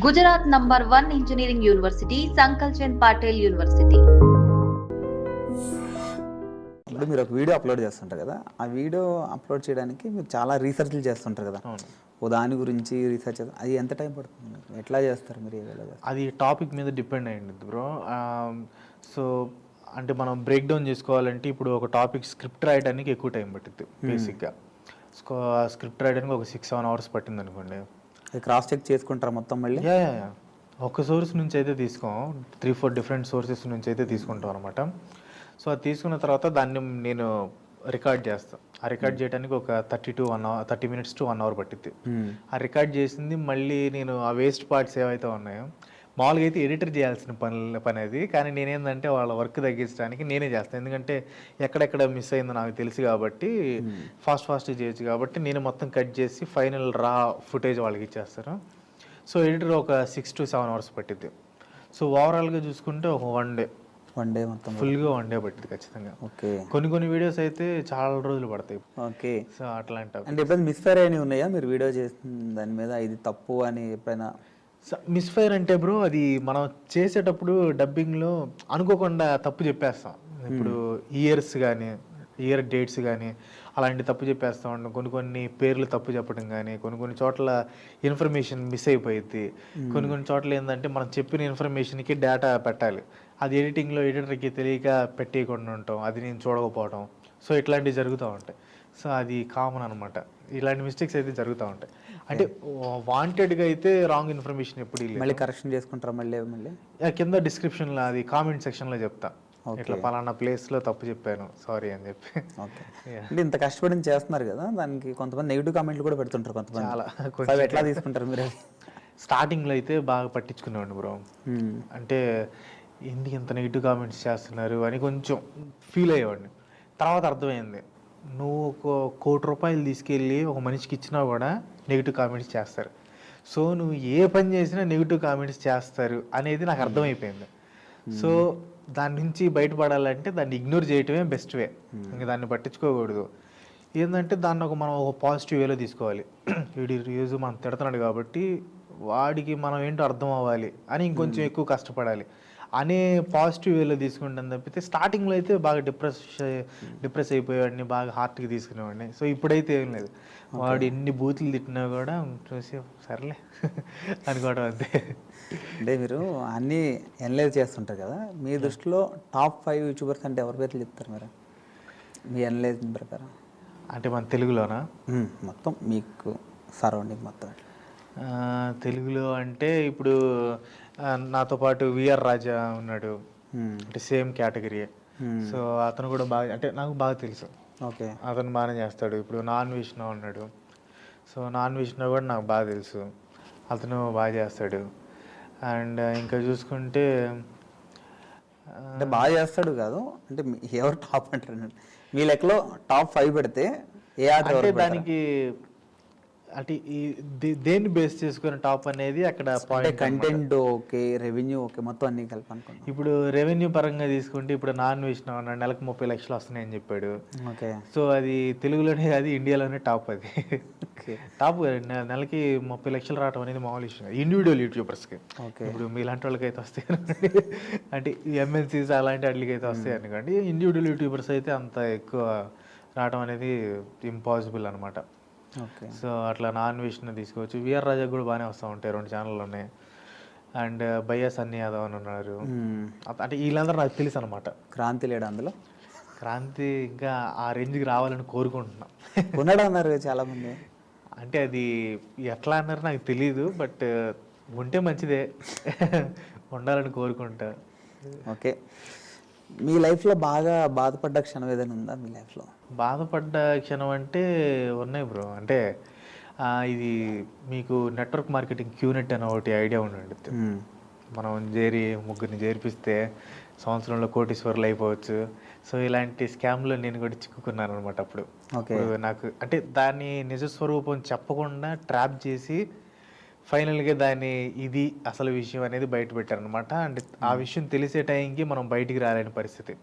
Gujarat number 1 engineering university Sankalchand Patil university. ఇప్పుడు మీరు ఒక వీడియో అప్లోడ్ చేస్తుంటారు కదా, ఆ వీడియో అప్లోడ్ చేయడానికి మీరు చాలా రీసెర్చ్లు చేస్తుంటారు కదా. ఓ దాని గురించి రీసెర్చ్ అది ఎంత టైం పడుతుంది, ఎట్లా చేస్తారు మీరు? అది టాపిక్ మీద డిపెండ్ అయ్యింది బ్రో. సో అంటే మనం బ్రేక్ డౌన్ చేసుకోవాలంటే ఇప్పుడు ఒక టాపిక్ స్క్రిప్ట్ రాయడానికి ఎక్కువ టైం పట్టింది బేసిక్గా. స్క్రిప్ట్ రాయడానికి ఒక 6-7 అవర్స్ పట్టింది అనుకోండి. క్రాస్ చెక్ చేసుకుంటారు మొత్తం మళ్ళీ? ఒక సోర్స్ నుంచి అయితే తీసుకోం, 3-4 డిఫరెంట్ సోర్సెస్ నుంచి అయితే తీసుకుంటాం అనమాట. సో అది తీసుకున్న తర్వాత దాన్ని నేను రికార్డ్ చేస్తాను. ఆ రికార్డ్ చేయడానికి ఒక 30 minutes to 1 hour పట్టిద్ది. ఆ రికార్డ్ చేసింది మళ్ళీ నేను ఆ వేస్ట్ పార్ట్స్ ఏవైతే ఉన్నాయో, మామూలుగా అయితే ఎడిటర్ చేయాల్సిన పని అది, కానీ నేనేందంటే వాళ్ళ వర్క్ తగ్గించడానికి నేనే చేస్తాను. ఎందుకంటే ఎక్కడెక్కడ మిస్ అయిందో నాకు తెలుసు కాబట్టి, ఫాస్ట్ చేయొచ్చు కాబట్టి నేను మొత్తం కట్ చేసి ఫైనల్ రా ఫుటేజ్ వాళ్ళకి ఇచ్చేస్తాను. సో ఎడిటర్ ఒక 6 to 7 hours పట్టిద్ది. సో ఓవరాల్గా చూసుకుంటే ఒక వన్ డే మొత్తం ఫుల్గా 1 day పట్టింది ఖచ్చితంగా. ఓకే. కొన్ని వీడియోస్ అయితే చాలా రోజులు పడతాయి. ఓకే. సో అట్లాంటి అంటే ఎప్పుడైనా మిస్ఫైర్ అయినవి ఉన్నాయా మీరు వీడియో చేసిన దాని మీద, ఇది తప్పు అని ఎప్పుడైనా? మిస్ఫైర్ అంటే బ్రో, అది మనం చేసేటప్పుడు డబ్బింగ్లో అనుకోకుండా తప్పు చెప్పేస్తాం. ఇప్పుడు ఇయర్ డేట్స్ కానీ అలాంటి తప్పు చెప్పేస్తూ ఉంటాం. కొన్ని పేర్లు తప్పు చెప్పడం కానీ, కొన్ని చోట్ల ఇన్ఫర్మేషన్ మిస్ అయిపోయింది. కొన్ని చోట్ల ఏంటంటే మనం చెప్పిన ఇన్ఫర్మేషన్కి డేటా పెట్టాలి, అది ఎడిటింగ్లో ఎడిటర్కి తెలియక పెట్టేయకుండా ఉంటాం, అది నేను చూడకపోవడం. సో ఇట్లాంటివి జరుగుతూ ఉంటాయి. సో అది కామన్ అనమాట. ఇలాంటి మిస్టేక్స్ అయితే జరుగుతూ ఉంటాయి. అంటే వాంటెడ్గా అయితే రాంగ్ ఇన్ఫర్మేషన్ ఎప్పుడు మళ్ళీ కరెక్షన్ చేసుకుంటారా? మళ్ళీ కింద డిస్క్రిప్షన్లో అది కామెంట్ సెక్షన్లో చెప్తా, ఇట్లా పలానా ప్లేస్లో తప్పు చెప్పాను సారీ అని చెప్పి. ఓకే. అంటే ఇంత కష్టపడి చేస్తున్నారు కదా, దానికి కొంతమంది నెగిటివ్ కామెంట్లు కూడా పెడుతుంటారు కొంతమంది. చాలా ఎట్లా తీసుకుంటారు మీరు? స్టార్టింగ్లో అయితే బాగా పట్టించుకునేవాడిని బ్రో. అంటే ఎందుకు ఇంత నెగిటివ్ కామెంట్స్ చేస్తున్నారు అని కొంచెం ఫీల్ అయ్యేవాడిని. తర్వాత అర్థమైంది, నువ్వు ఒక ₹1,00,00,000 తీసుకెళ్ళి ఒక మనిషికి ఇచ్చినా కూడా నెగిటివ్ కామెంట్స్ చేస్తారు. సో నువ్వు ఏ పని చేసినా నెగిటివ్ కామెంట్స్ చేస్తారు అనేది నాకు అర్థమైపోయింది. సో దాని నుంచి బయటపడాలంటే దాన్ని ఇగ్నోర్ చేయటమే బెస్ట్ వే. ఇంకా దాన్ని పట్టించుకోకూడదు. ఏంటంటే దాన్ని మనం ఒక పాజిటివ్ వేలో తీసుకోవాలి. వీడి రివ్యూస్ మనం తిడుతున్నాడు కాబట్టి వాడికి మనం ఏంటో అర్థం అవ్వాలి అని ఇంకొంచెం ఎక్కువ కష్టపడాలి అనే పాజిటివ్ వేలో తీసుకుంటాను తప్పితే, స్టార్టింగ్లో అయితే బాగా డిప్రెస్ అయిపోయేవాడిని, బాగా హార్ట్కి తీసుకునేవాడిని. సో ఇప్పుడైతే ఏం లేదు, వాడు ఎన్ని బూతులు తిట్టినా కూడా చూసి సర్లే అనుకోవడం అంతే. అంటే మీరు అన్నీ ఎనలైజ్ చేస్తుంటారు కదా, మీ దృష్టిలో టాప్ 5 యూట్యూబర్స్ అంటే ఎవరి పేర్లు చెప్తారు మీరు మీ ఎనలైజ్ ప్రకారం? అంటే మన తెలుగులోనా? మొత్తం మీకు సరౌండింగ్ మొత్తం. తెలుగులో అంటే ఇప్పుడు నాతో పాటు విఆర్ రాజా ఉన్నాడు, అంటే సేమ్ కేటగిరీ. సో అతను కూడా బాగా, అంటే నాకు బాగా తెలుసు. ఓకే. అతను బాగానే చేస్తాడు. ఇప్పుడు నాన్ విష్ణు ఉన్నాడు. సో నాన్ విష్ణు కూడా నాకు బాగా తెలుసు, అతను బాగా చేస్తాడు. అండ్ ఇంకా చూసుకుంటే అంటే బాగా చేస్తాడు కాదు, అంటే ఎవరు టాప్ అంటారు మీ లెక్కలో? టాప్ 5 పెడితే ఏ ఆర్డర్? అంటే దానికి అంటే దేన్ని బేస్ చేసుకుని టాప్ అనేది అక్కడ point. Content okay, revenue okay, మొత్తం అన్ని కలిపి అనుకోండి. ఇప్పుడు రెవెన్యూ పరంగా తీసుకుంటే ఇప్పుడు నాన్ విష్ణు అన్నాడు, నెలకు 30 లక్షలు వస్తున్నాయని చెప్పాడు. ఓకే. సో అది తెలుగులోనే, అది ఇండియాలోనే టాప్. అది టాప్. నెలకి 30 లక్షలు రావడం అనేది మామూలు విషయం ఇండివిజువల్ యూట్యూబర్స్కి. ఇప్పుడు మీలాంటి వాళ్ళకి అయితే వస్తాయి అంటే ఎంఎన్సీస్ అలాంటి వాటికి అయితే వస్తాయి అనుకోండి. ఇండివిజువల్ యూట్యూబర్స్ అయితే అంత ఎక్కువ రావడం అనేది ఇంపాసిబుల్ అనమాట. సో అట్లా నాన్ విష్ణు తీసుకోవచ్చు. విఆర్ రాజా కూడా బాగానే వస్తూ ఉంటాయి, 2 ఛానళ్ళు ఉన్నాయి. అండ్ భయ్యా సన్నీ యాదవ్ అని ఉన్నారు. అంటే వీళ్ళందరూ నాకు తెలుసు అనమాట. క్రాంతి లేడు అందులో? క్రాంతి ఇంకా ఆ రేంజ్కి రావాలని కోరుకుంటున్నాం. ఉన్నాడు అన్నారు చాలా మంది. అంటే అది ఎట్లా అన్నారు నాకు తెలీదు, బట్ ఉంటే మంచిదే, ఉండాలని కోరుకుంటా. ఓకే. మీ లైఫ్లో బాగా బాధపడ్డ క్షణం ఏదైనా ఉందా మీ లైఫ్లో? బాధపడ్డ క్షణం అంటే ఉన్నాయి బ్రో. అంటే ఇది మీకు నెట్వర్క్ మార్కెటింగ్ క్యూనెట్ అని ఒకటి ఐడియా ఉండండి. మనం ముగ్గురిని చేర్పిస్తే సంవత్సరంలో కోటీశ్వర్లు అయిపోవచ్చు. సో ఇలాంటి స్కామ్లో నేను కూడా చిక్కుకున్నాను అనమాట అప్పుడు. నాకు అంటే దాన్ని నిజస్వరూపం చెప్పకుండా ట్రాప్ చేసి ఫైనల్గా దాన్ని ఇది అసలు విషయం అనేది బయట పెట్టారనమాట. అంటే ఆ విషయం తెలిసే టైంకి మనం బయటికి రాలేని పరిస్థితి.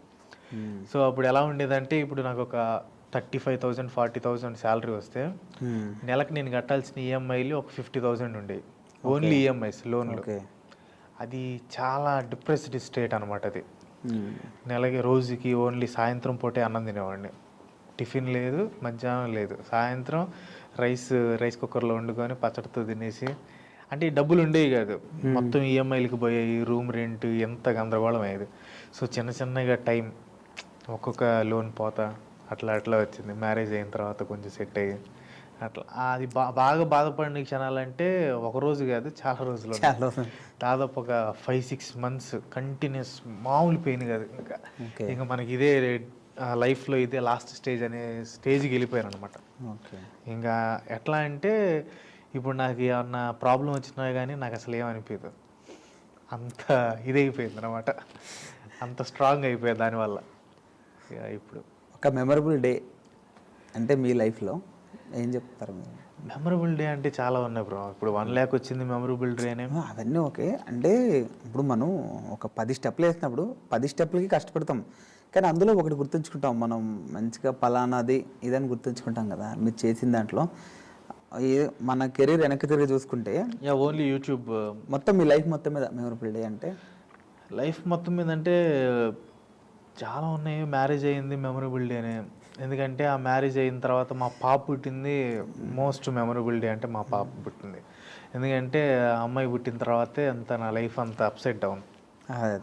సో అప్పుడు ఎలా ఉండేదంటే, ఇప్పుడు నాకు ఒక 35,000 40,000 శాలరీ వస్తే నెలకు నేను కట్టాల్సిన ఈఎంఐలు ఒక 50,000 ఉండేవి. ఓన్లీ ఈఎంఐస్ లోన్లు. ఓకే. అది చాలా డిప్రెస్డ్ స్టేట్ అనమాట అది. మ్మ్. నెలకి రోజుకి ఓన్లీ సాయంత్రం పూటే అన్నం తినేవాడిని. టిఫిన్ లేదు, మధ్యాహ్నం లేదు, సాయంత్రం రైస్ కుక్కర్లో వండుకొని పచ్చడితో తినేసి, అంటే ఈ డబ్బులు ఉండేవి కాదు, మొత్తం ఈఎంఐలకి పోయాయి, రూమ్ రెంట్, ఎంత గందరగోళం అయ్యేది. సో చిన్న చిన్నగా టైం ఒక్కొక్క లోన్ పోతా అట్లా అట్లా వచ్చింది. మ్యారేజ్ అయిన తర్వాత కొంచెం సెట్ అయ్యి అట్లా అది బాగా బాధపడిన క్షణాలంటే ఒక రోజు కాదు, చాలా రోజులు ఉన్నాయి. చాలా. దాదాపు ఒక 5-6 months కంటిన్యూస్, మామూలు పెయిన్ కాదు. ఇంకా మనకి ఇదే లైఫ్లో ఇదే లాస్ట్ స్టేజ్ అనే స్టేజ్కి వెళ్ళిపోయాను అనమాట. ఓకే. ఇంకా ఎట్లా అంటే ఇప్పుడు నాకు ఏమన్నా ప్రాబ్లం వచ్చినా కానీ నాకు అసలు ఏమనిపించదు, అంత ఇదైపోయింది అనమాట, అంత స్ట్రాంగ్ అయిపోయింది దానివల్ల. ఇప్పుడు ఒక మెమరబుల్ డే అంటే మీ లైఫ్లో ఏం చెప్తారు మీరు? మెమరబుల్ డే అంటే చాలా ఉన్నాయి బ్రో. ఇప్పుడు 1 lakh వచ్చింది మెమరబుల్ డే అనే. అవన్నీ ఓకే. అంటే ఇప్పుడు మనం ఒక 10 స్టెప్లు వేసినప్పుడు 10 స్టెప్లకి కష్టపడతాం, కానీ అందులో ఒకటి గుర్తుంచుకుంటాం మనం, మంచిగా పలానాది ఇదని గుర్తుంచుకుంటాం కదా. మీరు చేసిన దాంట్లో మన కెరీర్ వెనక్కి తిరిగి చూసుకుంటే ఓన్లీ యూట్యూబ్ మొత్తం మీ లైఫ్ మొత్తం మీద మెమరబుల్ డే అంటే? లైఫ్ మొత్తం మీద అంటే చాలా ఉన్నాయి. మ్యారేజ్ అయ్యింది మెమరబుల్ డేనే, ఎందుకంటే ఆ మ్యారేజ్ అయిన తర్వాత మా పాప పుట్టింది. మోస్ట్ మెమరబుల్ డే అంటే మా పాప పుట్టింది, ఎందుకంటే ఆ అమ్మాయి పుట్టిన తర్వాతే అంత నా లైఫ్ అంతా అప్సైడ్ డౌన్.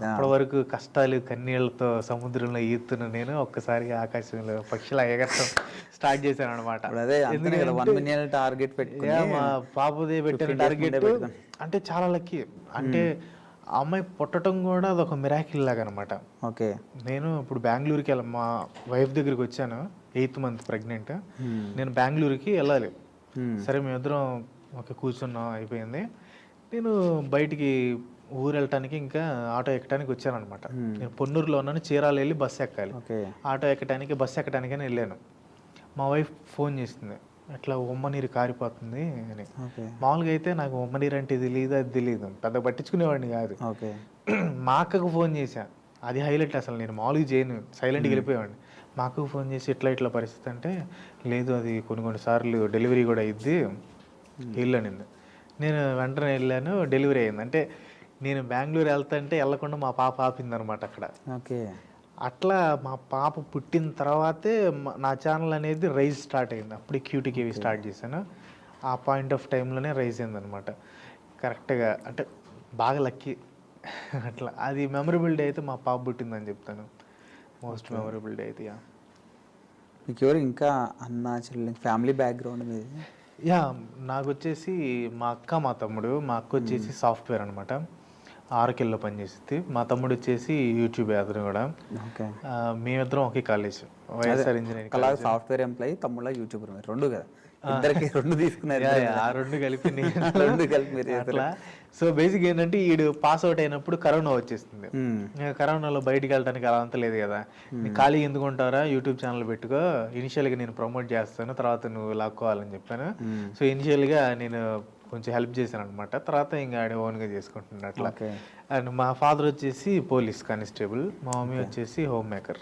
అప్పటి వరకు కష్టాలు కన్నీళ్లతో సముద్రంలో ఈతున్న నేను ఒక్కసారిగా ఆకాశంలో పక్షిలా ఎగరటం స్టార్ట్ చేశాను అనమాట. మా పాపదే పెట్టిన టార్గెట్ అంటే చాలా లక్కీ. అంటే ఆ అమ్మాయి పుట్టడం కూడా అదొక మిరాకిల్ లాగా అనమాట. ఓకే. నేను ఇప్పుడు బెంగళూరుకి మా వైఫ్ దగ్గరికి వచ్చాను, 8th month ప్రెగ్నెంట్. నేను బెంగళూరుకి వెళ్ళాలి. సరే మేమిద్దరం ఒక కూర్చున్నాం, అయిపోయింది. నేను బయటికి ఊరు వెళ్ళటానికి ఇంకా ఆటో ఎక్కడానికి వచ్చాను అనమాట. నేను పొన్నూరులో ఉన్నాను, చీరాలు వెళ్ళి బస్సు ఎక్కాలి. ఆటో ఎక్కడానికి బస్సు ఎక్కడానికని వెళ్ళాను. మా వైఫ్ ఫోన్ చేసింది, అట్లా ఉమ్మనీరు కారిపోతుంది అని. మామూలుగా అయితే నాకు ఉమ్మనీరు అంటే తెలియదు, అది తెలియదు, పెద్ద పట్టించుకునేవాడిని కాదు. మా అక్కకు ఫోన్ చేశా, అది హైలైట్. అసలు నేను మామూలుగా చేయను, సైలెంట్గా వెళ్ళిపోయేవాడిని. మా అక్కకు ఫోన్ చేసి ఇట్లా పరిస్థితి అంటే, లేదు అది కొన్ని సార్లు డెలివరీ కూడా అయ్యిద్ది, వెళ్ళాను. నేను వెంటనే వెళ్ళాను, డెలివరీ అయింది. అంటే నేను బెంగళూరు వెళ్తాంటే వెళ్ళకుండా మా పాప ఆపిందనమాట అక్కడ. ఓకే. అట్లా మా పాప పుట్టిన తర్వాతే నా ఛానల్ అనేది రైజ్ స్టార్ట్ అయింది. అప్పుడే క్యూటీకేవి స్టార్ట్ చేశాను. ఆ పాయింట్ ఆఫ్ టైంలోనే రైజ్ అయిందనమాట. కరెక్ట్గా అంటే బాగా లక్కీ అట్లా. అది మెమరబుల్ డే అయితే మా పాప పుట్టిందని చెప్తాను, మోస్ట్ మెమరబుల్ డే అయితే. మీకు ఎవరు ఇంకా అన్న చెల్లి ఫ్యామిలీ బ్యాక్గ్రౌండ్ మీది? నాకు వచ్చేసి మా అక్క మా తమ్ముడు. మా అక్క వచ్చేసి సాఫ్ట్వేర్ అనమాట, ఆర్కెల్లో పనిచేస్తుంది. మా తమ్ముడు వచ్చేసి యూట్యూబ్ అతను కూడా. మేమిద్దరం ఒకే college, YSR engineering. Software employee, తమ్ముళ్ళ యూట్యూబర్, రెండు కదా, ఇద్దరికి రెండు తీసుకున్నారు. ఆ రెండు కలిపి అట్లా. సో బేసిక్ ఏంటంటే ఈడు పాస్ అవుట్ అయినప్పుడు కరోనా వచ్చేస్తుంది. కరోనాలో బయటికి వెళ్ళడానికి అలా అంత లేదు కదా, ఖాళీ ఎందుకు ఉంటారా, యూట్యూబ్ ఛానల్ పెట్టుకో, ఇనిషియల్గా నేను ప్రమోట్ చేస్తాను, తర్వాత నువ్వు లాక్కోవాలని చెప్పాను. సో ఇనిషియల్గా నేను కొంచెం హెల్ప్ చేశాను అనమాట. తర్వాత ఇంకా ఆడ ఓన్గా చేసుకుంటున్నాను అట్లా. అండ్ మా ఫాదర్ వచ్చేసి పోలీస్ కానిస్టేబుల్, మా మమ్మీ వచ్చేసి హోమ్ మేకర్.